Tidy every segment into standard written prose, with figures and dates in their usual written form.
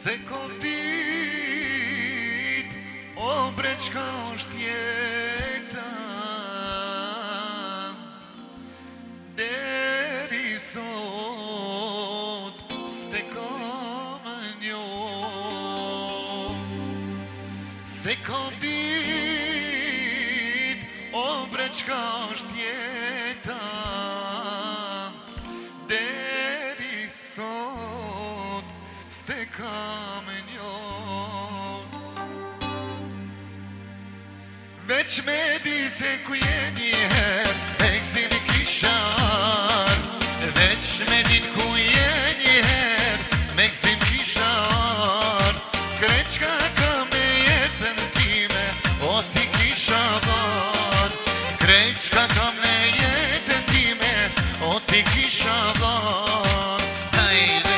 Se kom dit, o bre qka është jeta, deri sot s'te kom njo. Se kom dit, o bre qka është jeta, deri sot s'te kam njo. Veç me di se ku je njëher, e gzim kishar. Veç me di ku je njëher, me gzim kishar. Krejt qka kam në jetën time, o ti kisha dhan. Krejt qka kam në jetën time, o ti kisha dhan. Hajde.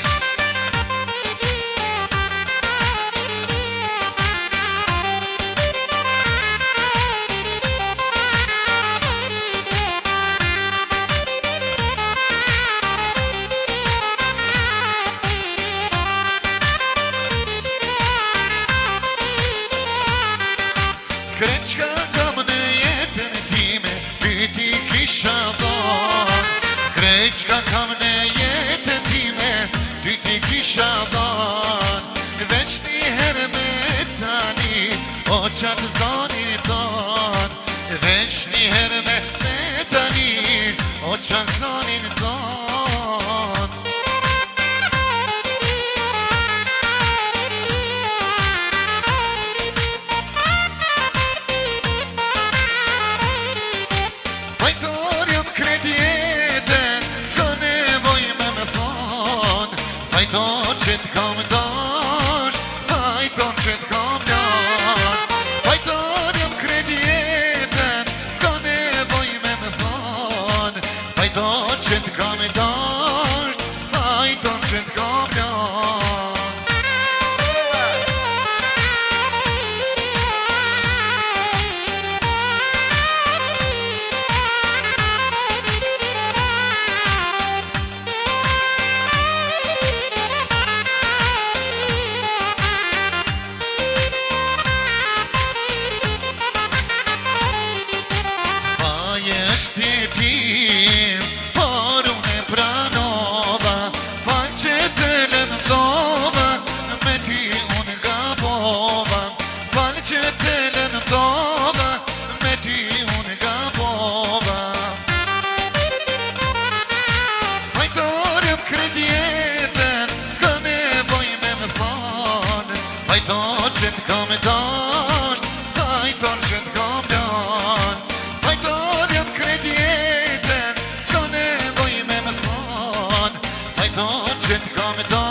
Krejt qka kam në jetën time, ty ti kisha dhan. Krejt qka kam në jetën time, ty ti kisha dhan. Veç një herë me tani, o qatë zonin ton. Veç një herë me tani, o qatë zonin ton. Fajtor jam kret jetën, s'ka nevoj me më thon. Fajtor që t'kam dash, fajtor që t'kam lan. Fajtor jam kret jetën, s'ka nevoj me më thon. Fajtor që t'kam dash, fajtor që t'kam lan. Tim, por unë e pranova, falë që të lëndova, me ty unë gabova. Falë që të lëndova, me ty unë gabova. Fajtor jam kret jetën, s'ka nevoj me më thonë. Fajtor që t'kam dash, fajtor që t'kam lan. Fajtor jam kret jetën, s'ka nevoj me më thon. Fajtor që t'kam dash.